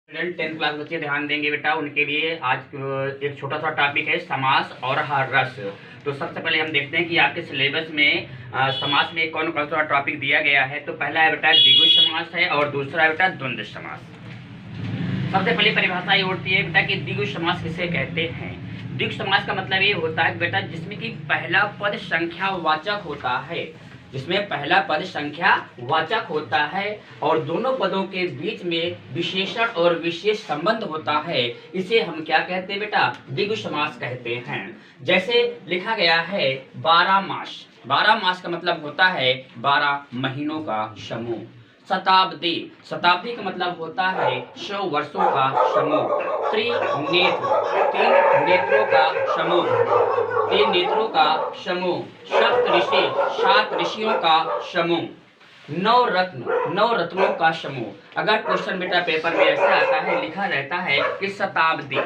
Student 10th class बच्चे ध्यान देंगे बेटा, उनके लिए आज एक छोटा सा टॉपिक है समास और रस। तो सबसे पहले हम देखते हैं कि आपके सिलेबस में समास में कौन कौन सा टॉपिक दिया गया है। तो पहला है बेटा द्विगु समास है और दूसरा है बेटा द्वंद्व समास। सबसे पहले परिभाषा ये होती है बेटा कि द्विगु समास किसे कहते हैं। द्विगु समास का मतलब ये होता है बेटा जिसमें कि पहला पद संख्यावाचक होता है, जिसमें पहला पद संख्या वाचक होता है और दोनों पदों के बीच में विशेषण और विशेष संबंध होता है। इसे हम क्या कहते हैं बेटा, द्विगु समास कहते हैं। जैसे लिखा गया है 12 मास। 12 मास का मतलब होता है 12 महीनों का समूह। शताब्दी, शताब्दी का मतलब होता है 100 वर्षों का समूह। त्रिनेत्र, 3 नेत्रों का समूह, 3 नेत्रों का समूह। सप्त ऋषि, 7 ऋषियों का समूह। 9 रत्न, 9 रत्नों का समूह। अगर क्वेश्चन बेटा पेपर में ऐसा आता है, लिखा रहता है कि शताब्दी,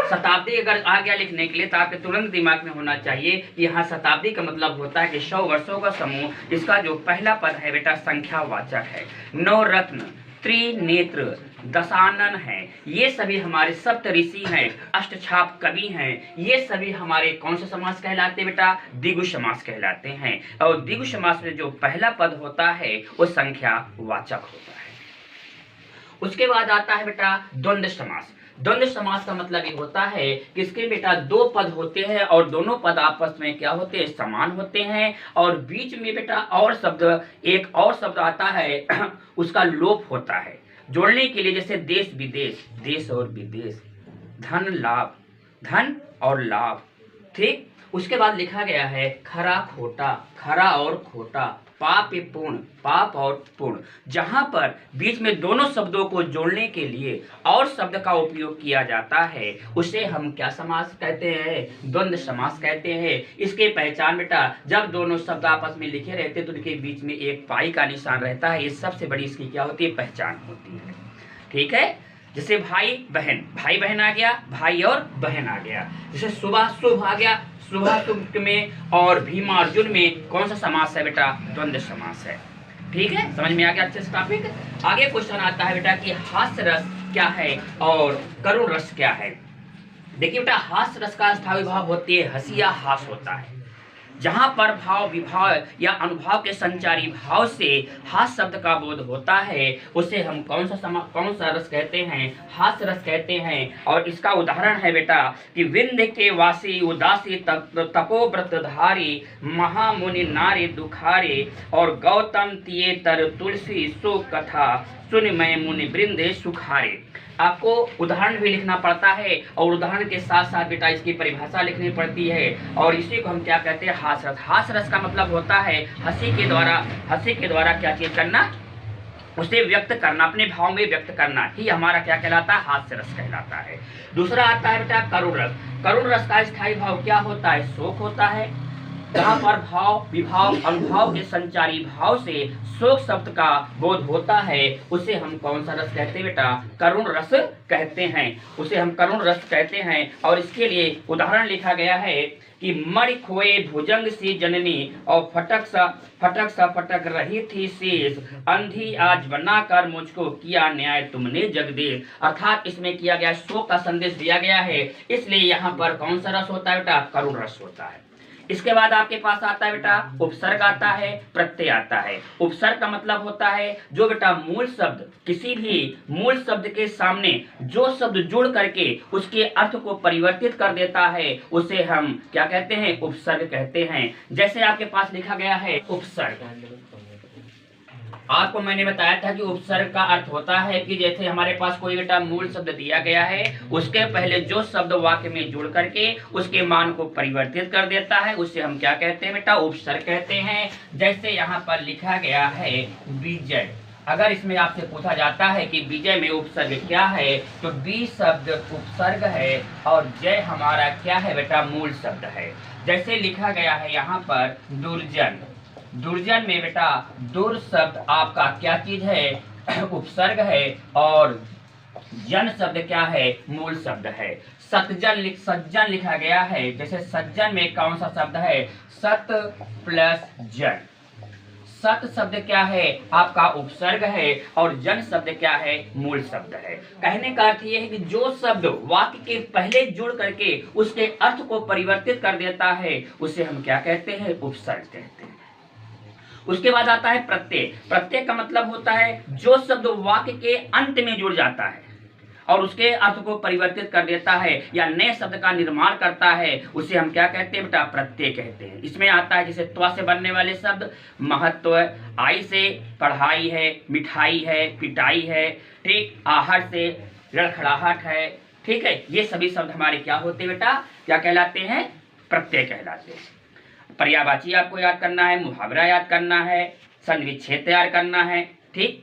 शताब्दी अगर आ गया लिखने के लिए तो आपके तुरंत दिमाग में होना चाहिए कि यहाँ शताब्दी का मतलब होता है कि 100 वर्षों का समूह। इसका जो पहला पद है बेटा संख्यावाचक है। 9 रत्न, त्रिनेत्र, दशानन है, ये सभी हमारे सप्त ऋषि हैं, अष्टछाप कवि हैं। ये सभी हमारे कौन से समास कहलाते हैं बेटा, द्विगु समास कहलाते हैं। और द्विगु समास में जो पहला पद होता है वो संख्यावाचक होता है। उसके बाद आता है बेटा द्वंद्व समास। द्वंद्व समास का मतलब ये होता है कि इसके बेटा 2 पद होते हैं और दोनों पद आपस में क्या होते हैं, समान होते हैं और बीच में बेटा और शब्द, एक और शब्द आता है उसका लोप होता है जोड़ने के लिए। जैसे देश विदेश, देश और विदेश, धन लाभ, धन और लाभ, ठीक। उसके बाद लिखा गया है खरा खोटा, खरा और खोटा, पाप पूर्ण, पाप और पूर्ण। जहां पर बीच में दोनों शब्दों को जोड़ने के लिए और शब्द का उपयोग किया जाता है उसे हम क्या समास कहते हैं, द्वंद्व समास कहते हैं। इसके पहचान बेटा जब दोनों शब्द आपस में लिखे रहते हैं तो उनके बीच में एक पाई का निशान रहता है। ये सबसे बड़ी इसकी क्या होती है, पहचान होती है, ठीक है। जैसे भाई बहन, भाई बहन आ गया, भाई और बहन आ गया। जैसे सुबह शुभ आ गया, सुबह शुभ में और भीम अर्जुन में कौन सा समास है बेटा, द्वंद्व समास है, ठीक है। समझ में आ गया अच्छे से टॉपिक। आगे क्वेश्चन आता है बेटा कि हास्य रस क्या है और करुण रस क्या है। देखिए बेटा हास्य रस का स्थायी भाव होती है हंसी या हास होता है। जहां पर भाव विभाव या अनुभव के संचारी भाव से हास शब्द का बोध होता है उसे हम कौन सा रस कहते हैं, हास्य रस कहते हैं। और इसका उदाहरण है बेटा कि विंध्य के वासी उदासी तपोव्रतधारी महामुनि नारी दुखारे और गौतम तिये तर तुलसी सो कथा सुन मैं मुनि वृंदे सुखारे। आपको उदाहरण भी लिखना पड़ता है और उदाहरण के साथ साथ बेटा इसकी परिभाषा लिखनी पड़ती है। और इसी को हम क्या कहते हैं, हास्य रस। हास्य रस का मतलब होता है हंसी के द्वारा क्या चीज करना, उसे व्यक्त करना, अपने भाव में व्यक्त करना ही हमारा क्या कहलाता है, हास्य रस कहलाता है। दूसरा आता है बेटा करुण रस। करुण रस का स्थायी भाव क्या होता है, शोक होता है। जहाँ पर भाव विभाव अनुभव के संचारी भाव से शोक शब्द का बोध होता है उसे हम कौन सा रस कहते हैं बेटा, करुण रस कहते हैं, उसे हम करुण रस कहते हैं। और इसके लिए उदाहरण लिखा गया है कि मणि खोए भुजंग सी जननी और फटक सा फटक रही थी शेष, अंधी आज बनाकर मुझको किया न्याय तुमने जगदीश। अर्थात इसमें किया गया शोक का संदेश दिया गया है, इसलिए यहाँ पर कौन सा रस होता है बेटा, करुण रस होता है। इसके बाद आपके पास आता है बेटा उपसर्ग आता है, प्रत्यय आता है। उपसर्ग का मतलब होता है जो बेटा मूल शब्द, किसी भी मूल शब्द के सामने जो शब्द जुड़ करके उसके अर्थ को परिवर्तित कर देता है उसे हम क्या कहते हैं, उपसर्ग कहते हैं। जैसे आपके पास लिखा गया है उपसर्ग, आपको मैंने बताया था कि उपसर्ग का अर्थ होता है कि जैसे हमारे पास कोई बेटा मूल शब्द दिया गया है उसके पहले जो शब्द वाक्य में जुड़ करके उसके मान को परिवर्तित कर देता है उसे हम क्या कहते हैं बेटा, उपसर्ग कहते हैं। जैसे यहाँ पर लिखा गया है विजय। अगर इसमें आपसे पूछा जाता है कि विजय में उपसर्ग क्या है तो बी शब्द उपसर्ग है और जय हमारा क्या है बेटा, मूल शब्द है। जैसे लिखा गया है यहाँ पर दुर्जन। दुर्जन में बेटा दुर शब्द आपका क्या चीज है, उपसर्ग है और जन शब्द क्या है, मूल शब्द है। सज्जन लिखा गया है। जैसे सज्जन में कौन सा शब्द है, सत प्लस जन, सत शब्द क्या है, आपका उपसर्ग है, और जन शब्द क्या है, मूल शब्द है। कहने का अर्थ यह है कि जो शब्द वाक्य के पहले जुड़ करके उसके अर्थ को परिवर्तित कर देता है उसे हम क्या कहते हैं, उपसर्ग कहते हैं। उसके बाद आता है प्रत्यय। प्रत्यय का मतलब होता है जो शब्द वाक्य के अंत में जुड़ जाता है और उसके अर्थ को परिवर्तित कर देता है या नए शब्द का निर्माण करता है, उसे हम क्या कहते हैं बेटा, प्रत्यय कहते हैं। इसमें आता है जैसे त्वा से बनने वाले शब्द महत्व, आई से पढ़ाई है, मिठाई है, पिटाई है, ठीक, आहट से लड़खड़ाहट है, ठीक है। ये सभी शब्द हमारे क्या होते हैं बेटा, क्या कहलाते हैं, प्रत्यय कहलाते हैं। पर्यायवाची आपको याद करना है, मुहावरा याद करना है, संधि विच्छेद तैयार करना है, ठीक।